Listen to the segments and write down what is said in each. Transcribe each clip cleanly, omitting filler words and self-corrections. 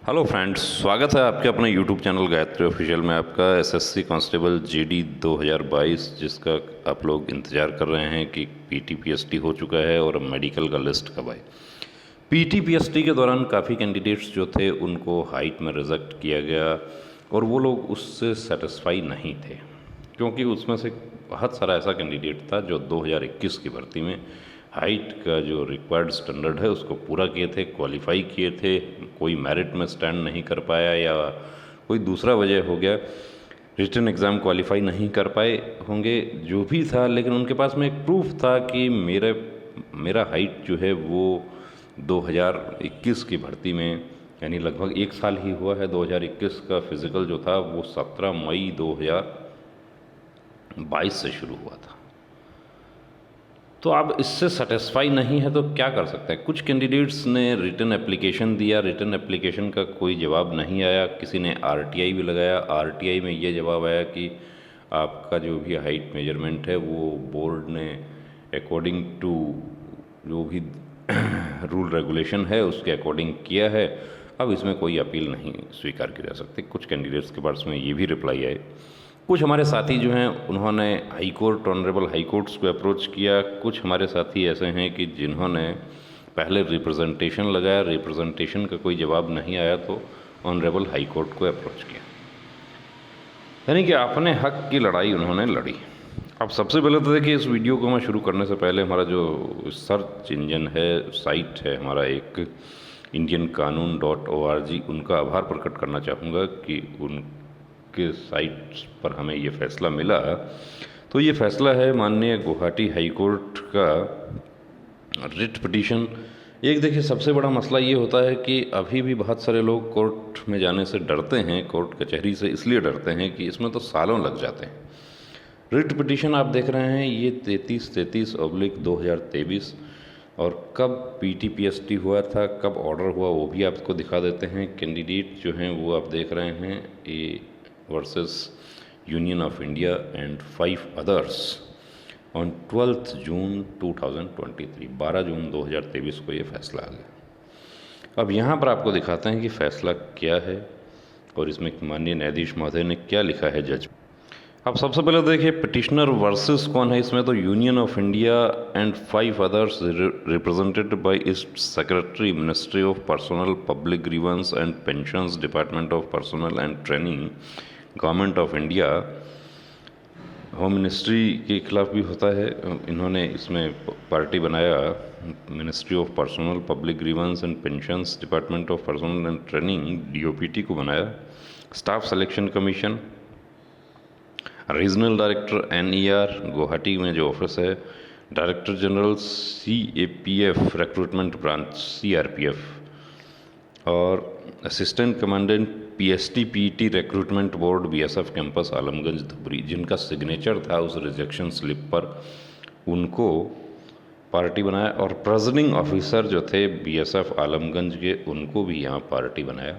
Hello friends, स्वागत है आपके अपने यूट्यूब चैनल गायत्री ऑफिशियल में। आपका एसएससी कांस्टेबल जीडी 2022 जिसका आप लोग इंतज़ार कर रहे हैं कि पीटी पीएसटी हो चुका है और अब मेडिकल का लिस्ट कब आए। पीटी पीएसटी के दौरान काफ़ी कैंडिडेट्स जो थे उनको हाइट में रिजेक्ट किया गया और वो लोग उससे सेटिस्फाई नहीं थे, क्योंकि उसमें से बहुत सारा ऐसा कैंडिडेट था जो 2021 की भर्ती में हाइट का जो रिक्वायर्ड स्टैंडर्ड है उसको पूरा किए थे, क्वालिफाई किए थे, कोई मेरिट में स्टैंड नहीं कर पाया या कोई दूसरा वजह हो गया, रिटन एग्ज़ाम क्वालिफाई नहीं कर पाए होंगे, जो भी था, लेकिन उनके पास में एक प्रूफ था कि मेरा हाइट जो है वो 2021 की भर्ती में, यानी लगभग एक साल ही हुआ है, 2021 का फिज़िकल जो था वो 17 मई 2022 से शुरू हुआ था। तो अब इससे सेटिस्फाई नहीं है तो क्या कर सकते हैं। कुछ कैंडिडेट्स ने रिटन एप्लीकेशन दिया, रिटन एप्लीकेशन का कोई जवाब नहीं आया। किसी ने आरटीआई भी लगाया, आरटीआई में ये जवाब आया कि आपका जो भी हाइट मेजरमेंट है वो बोर्ड ने अकॉर्डिंग टू जो भी रूल रेगुलेशन है उसके अकॉर्डिंग किया है, अब इसमें कोई अपील नहीं स्वीकार की जा सकती। कुछ कैंडिडेट्स के पास में ये भी रिप्लाई आए। कुछ हमारे साथी जो हैं उन्होंने high court, honourable high courts को अप्रोच किया। कुछ हमारे साथी ऐसे हैं कि जिन्होंने पहले रिप्रेजेंटेशन लगाया, रिप्रेजेंटेशन का कोई जवाब नहीं आया तो ऑनरेबल हाई कोर्ट को अप्रोच किया, यानी कि अपने हक की लड़ाई उन्होंने लड़ी। अब सबसे पहले तो देखिए, इस वीडियो को मैं शुरू करने से पहले हमारा जो सर्च इंजन है, साइट है हमारा एक indianqanun.org, उनका आभार प्रकट करना चाहूँगा कि उनके साइट पर हमें ये फ़ैसला मिला। तो ये फ़ैसला है माननीय गुवाहाटी हाई कोर्ट का रिट पिटीशन। एक देखिए, सबसे बड़ा मसला ये होता है कि अभी भी बहुत सारे लोग कोर्ट में जाने से डरते हैं, कोर्ट कचहरी से इसलिए डरते हैं कि इसमें तो सालों लग जाते हैं। रिट पिटीशन आप देख रहे हैं ये 3333/2023, और कब पीटी पीएसटी हुआ था, कब ऑर्डर हुआ, वो भी आपको दिखा देते हैं। कैंडिडेट जो हैं वो आप देख रहे हैं, A versus union of India and 5 others on 12 जून 2023, 12 जून 2023 को ये फैसला आ गया। अब यहाँ पर आपको दिखाते हैं कि फ़ैसला क्या है और इसमें माननीय न्यायाधीश महोदय ने क्या लिखा है जज। अब सबसे पहले देखिए, पिटिशनर वर्सेस कौन है इसमें, तो union of India and 5 others represented by it's secretary, ministry of personnel public grievance and pensions, department of personal and training, government of India. Home ministry के खिलाफ भी होता है, इन्होंने इसमें पार्टी बनाया ministry of personnel public grievance and pensions, department of personal and training, DOPT को बनाया। Staff selection commission, regional director NER Guwahati में जो ऑफिस है, director general CAPF recruitment branch CRPF, और assistant commandant PST PT recruitment board BSF campus Alamganj Dhubri, जिनका signature था उस rejection slip पर, उनको पार्टी बनाया। और प्रेसिडिंग ऑफिसर जो थे बीएसएफ आलमगंज के, उनको भी यहाँ पार्टी बनाया।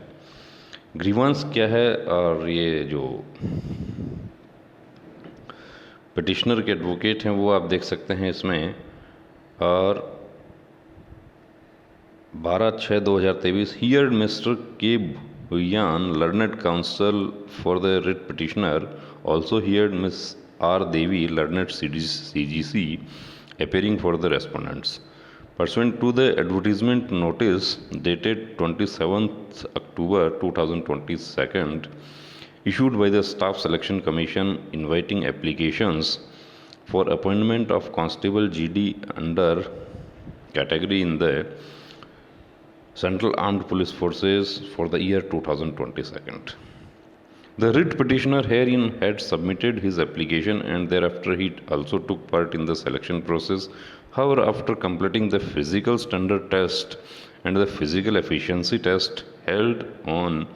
ग्रीवेंस क्या है, और ये जो पिटिशनर के एडवोकेट हैं वो आप देख सकते हैं इसमें। और 12/6/2023 heard mister K Bhuyan, learned counsel for the writ petitioner, also heard miss R Devi, learned CGC, appearing for the respondents. Pursuant to the advertisement notice dated 27th October 2022, issued by the Staff Selection Commission inviting applications for appointment of Constable GD under category in the Central Armed Police Forces for the year 2022. The writ petitioner herein had submitted his application and thereafter he also took part in the selection process. However, after completing the physical standard test and the physical efficiency test held on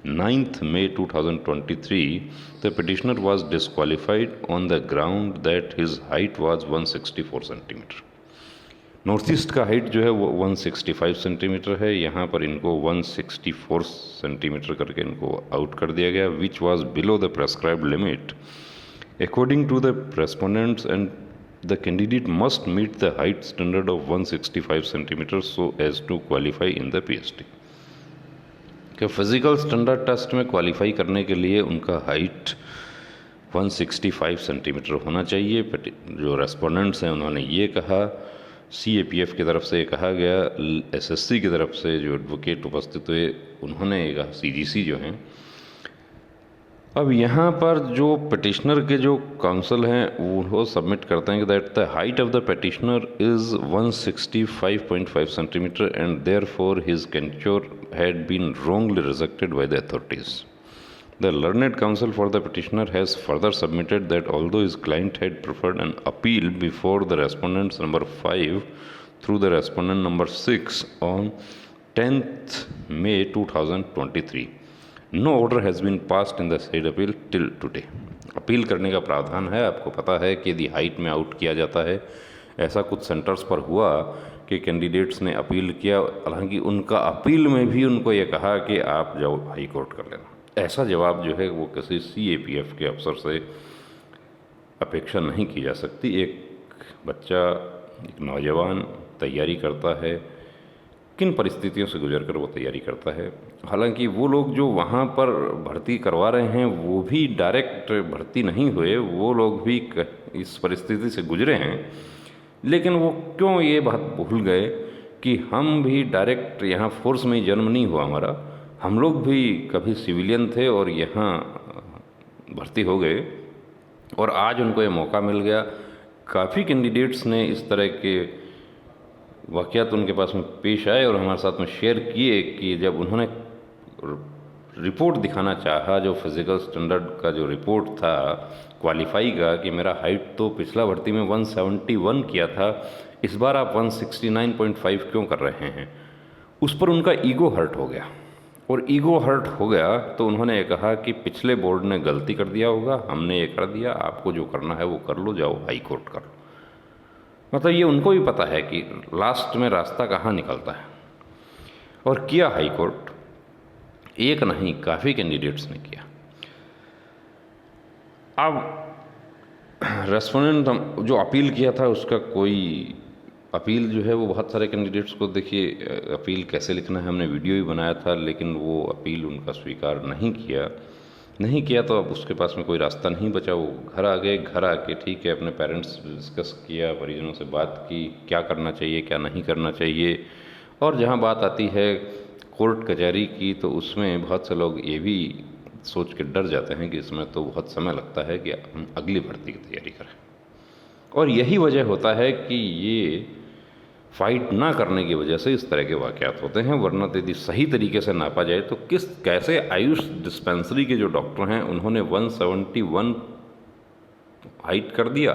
9th May 2023, the petitioner was disqualified on the ground that his height was 164 centimeter. North east का height जो है वो 165 centimetre है, यहाँ पर इनको 164 centimetre करके इनको आउट कर दिया गया, which was below the prescribed limit according to the respondents, and the candidate must meet the height standard of 165 centimetre so as to qualify in the PST. कि फिज़िकल स्टैंडर्ड टेस्ट में qualify करने के लिए उनका height 165 centimetre होना चाहिए। जो respondents हैं उन्होंने ये कहा, CAPF की तरफ से कहा गया, SSC की तरफ से जो एडवोकेट उपस्थित हुए उन्होंने ये कहा, CGC जो हैं। अब यहाँ पर जो पिटिशनर के जो काउंसिल हैं वो सबमिट करते हैं कि that the height of the petitioner is 165.5 centimetre and therefore his candidature had been wrongly rejected by the authorities. The learned counsel for the petitioner has further submitted that although his client had preferred an appeal before the respondents number 5 through the respondent number 6 on 10th May 2023, no order has been passed in the said appeal till today. Appeal करने का प्रावधान है। आपको पता है कि यदि height में आउट किया जाता है, ऐसा कुछ सेंटर्स पर हुआ कि कैंडिडेट्स ने अपील किया, हालांकि उनका अपील में भी उनको ये कहा कि आप जाओ हाई कोर्ट कर लेना। ऐसा जवाब जो है वो किसी CAPF के अफसर से अपेक्षा नहीं की जा सकती। एक बच्चा, एक नौजवान तैयारी करता है, किन परिस्थितियों से गुजरकर वो तैयारी करता है। हालांकि वो लोग जो वहाँ पर भर्ती करवा रहे हैं वो भी डायरेक्ट भर्ती नहीं हुए, वो लोग भी इस परिस्थिति से गुजरे हैं, लेकिन वो क्यों ये बात भूल गए कि हम भी डायरेक्ट यहाँ फोर्स में जन्म नहीं हुआ हमारा, हम लोग भी कभी सिविलियन थे और यहाँ भर्ती हो गए और आज उनको ये मौका मिल गया। काफ़ी कैंडिडेट्स ने इस तरह के वाक़यात उनके पास में पेश आए और हमारे साथ में शेयर किए कि जब उन्होंने रिपोर्ट दिखाना चाहा, जो फिज़िकल स्टैंडर्ड का जो रिपोर्ट था क्वालिफाई का, कि मेरा हाइट तो पिछला भर्ती में 171 किया था, इस बार आप 169.5 क्यों कर रहे हैं, उस पर उनका ईगो हर्ट हो गया। और ईगो हर्ट हो गया तो उन्होंने ये कहा कि पिछले बोर्ड ने गलती कर दिया होगा, हमने ये कर दिया, आपको जो करना है वो कर लो, जाओ हाई कोर्ट कर लो। मतलब ये उनको भी पता है कि लास्ट में रास्ता कहाँ निकलता है। और किया हाई कोर्ट, एक नहीं काफ़ी कैंडिडेट्स ने किया। अब रेस्पोंडेंट जो अपील किया था उसका कोई अपील जो है वो बहुत सारे कैंडिडेट्स को, देखिए अपील कैसे लिखना है हमने वीडियो भी बनाया था, लेकिन वो अपील उनका स्वीकार नहीं किया तो अब उसके पास में कोई रास्ता नहीं बचा। वो घर आ गए, घर आके ठीक है अपने पेरेंट्स से डिस्कस किया, परिजनों से बात की क्या करना चाहिए क्या नहीं करना चाहिए। और जहाँ बात आती है कोर्ट कचहरी की तो उसमें बहुत से लोग ये भी सोच के डर जाते हैं कि इसमें तो बहुत समय लगता है कि हम अगली भर्ती की तैयारी करें। और यही वजह होता है कि ये फाइट ना करने की वजह से इस तरह के वाक़यात होते हैं। वरना यदि सही तरीके से नापा जाए तो कैसे आयुष डिस्पेंसरी के जो डॉक्टर हैं उन्होंने 171 हाइट कर दिया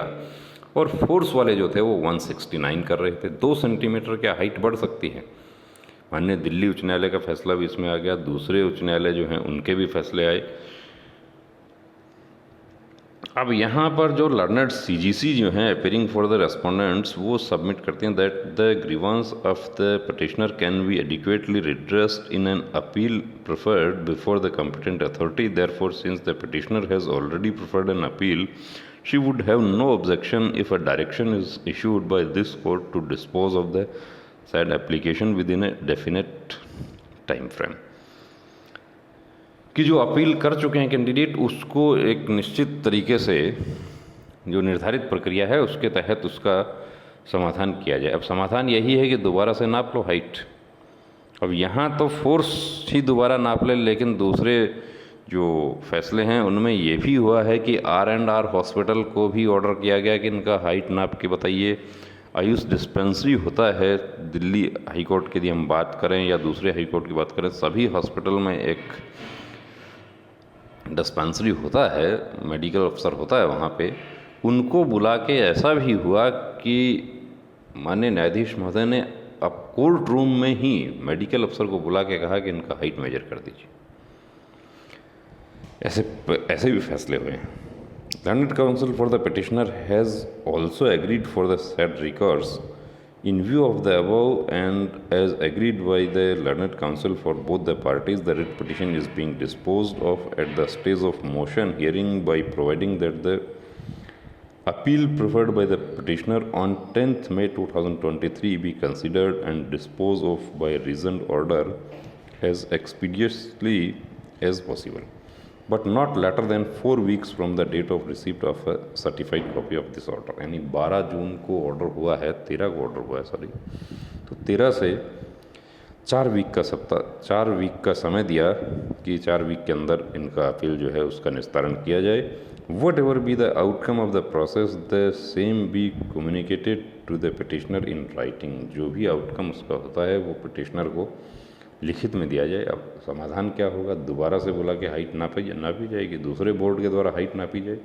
और फोर्स वाले जो थे वो 169 कर रहे थे। 2 सेंटीमीटर क्या हाइट बढ़ सकती है। माननीय दिल्ली उच्च न्यायालय का फैसला भी इसमें आ गया, दूसरे उच्च न्यायालय जो हैं उनके भी फैसले आए। अब यहाँ पर जो लर्नड CGC जो हैं अपीयरिंग फॉर द रेस्पोंडेंट्स वो सबमिट करते हैं that the grievance of the petitioner can be adequately redressed in an appeal preferred before the competent authority. Therefore since the petitioner has already preferred an appeal she would have no objection if a direction is issued by this court to dispose of the said application within a definite time frame। कि जो appeal कर चुके हैं candidate उसको एक निश्चित तरीके से जो निर्धारित प्रक्रिया है उसके तहत उसका समाधान किया जाए। अब समाधान यही है कि दोबारा से नाप लो हाइट। अब यहाँ तो फोर्स ही दोबारा नाप ले, लेकिन दूसरे जो फैसले हैं उनमें ये भी हुआ है कि R&R हॉस्पिटल को भी ऑर्डर किया गया कि इनका हाइट नाप के बताइए। आयुष डिस्पेंसरी होता है दिल्ली हाई कोर्ट की यदि हम बात करें या दूसरे हाई कोर्ट की बात करें, सभी हॉस्पिटल में एक डिस्पेंसरी होता है, मेडिकल अफसर होता है वहाँ पे। उनको बुला के ऐसा भी हुआ कि माननीय न्यायाधीश महोदय ने अब कोर्ट रूम में ही मेडिकल अफसर को बुला के कहा कि इनका हाइट मेजर कर दीजिए। ऐसे भी फैसले हुए हैं। Learned council for the petitioner has also agreed for the said records in view of the above and as agreed by the learned counsel for both the parties, the writ petition is being disposed of at the stage of motion hearing by providing that the appeal preferred by the petitioner on 10th May 2023 be considered and disposed of by reasoned order as expeditiously as possible, but not later than 4 weeks from the date of receipt of a certified copy of this order। यानी 12 जून को order हुआ है, 13 को order हुआ है sorry, तो 13 से 4 week का समय दिया कि 4 वीक के अंदर इनका अपील जो है उसका निस्तारण किया जाए। Whatever be the outcome of the process the same be communicated to the petitioner in writing. जो भी आउटकम उसका होता है वो पिटिशनर को लिखित में दिया जाए। अब समाधान क्या होगा, दोबारा से बोला कि हाइट नापी जाएगी, दूसरे बोर्ड के द्वारा हाइट नापी जाए।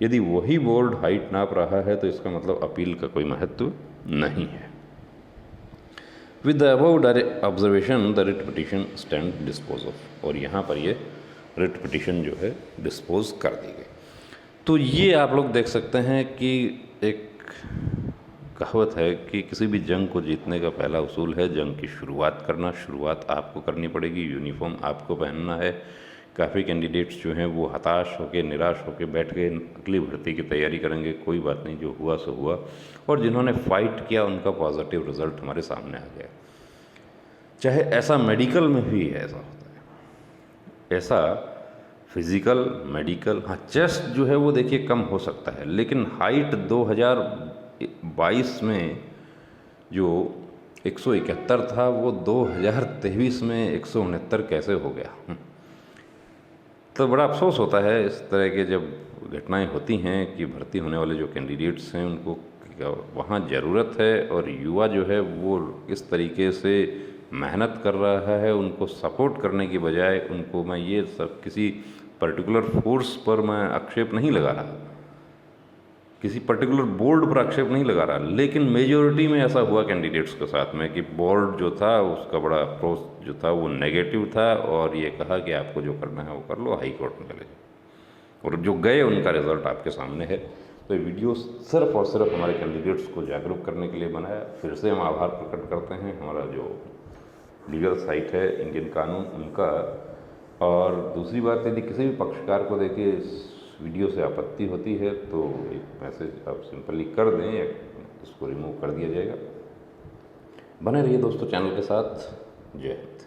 यदि वही बोर्ड हाइट नाप रहा है तो इसका मतलब अपील का कोई महत्व नहीं है। With the above observation the writ petition stand dispose of. और यहाँ पर ये रिट पिटिशन जो है डिस्पोज कर दी गई। तो ये आप लोग देख सकते हैं कि एक कहावत है कि किसी भी जंग को जीतने का पहला उसूल है जंग की शुरुआत करना। शुरुआत आपको करनी पड़ेगी, यूनिफॉर्म आपको पहनना है। काफ़ी कैंडिडेट्स जो हैं वो हताश होकर निराश होकर बैठ गए, अगली भर्ती की तैयारी करेंगे, कोई बात नहीं, जो हुआ सो हुआ। और जिन्होंने फ़ाइट किया उनका पॉजिटिव रिजल्ट हमारे सामने आ गया। चाहे ऐसा मेडिकल में भी ऐसा होता है, ऐसा फिज़िकल मेडिकल, हाँ चेस्ट जो है वो देखिए कम हो सकता है, लेकिन हाइट 2022 में जो 171 था वो 2023 में 169 कैसे हो गया। तो बड़ा अफसोस होता है इस तरह के जब घटनाएं होती हैं कि भर्ती होने वाले जो कैंडिडेट्स हैं उनको वहाँ ज़रूरत है और युवा जो है वो इस तरीके से मेहनत कर रहा है। उनको सपोर्ट करने की बजाय उनको, मैं ये सब किसी पर्टिकुलर फोर्स पर मैं आक्षेप नहीं लगा रहा, किसी पर्टिकुलर बोर्ड पर आक्षेप नहीं लगा रहा, लेकिन मेजॉरिटी में ऐसा हुआ कैंडिडेट्स के साथ में कि बोर्ड जो था उसका बड़ा अप्रोच जो था वो नेगेटिव था और ये कहा कि आपको जो करना है वो कर लो, हाई कोर्ट में चले जाओ। और जो गए उनका रिजल्ट आपके सामने है। तो ये वीडियो सिर्फ और सिर्फ हमारे कैंडिडेट्स को जागरूक करने के लिए बनाया। फिर से हम आभार प्रकट करते हैं हमारा जो लीगल साइट है इंडियन कानून उनका। और दूसरी बात, यदि किसी भी पक्षकार को देखिए इस वीडियो से आपत्ति होती है तो एक मैसेज आप सिंपली कर दें या इसको रिमूव कर दिया जाएगा। बने रहिए दोस्तों चैनल के साथ। जय हिंद।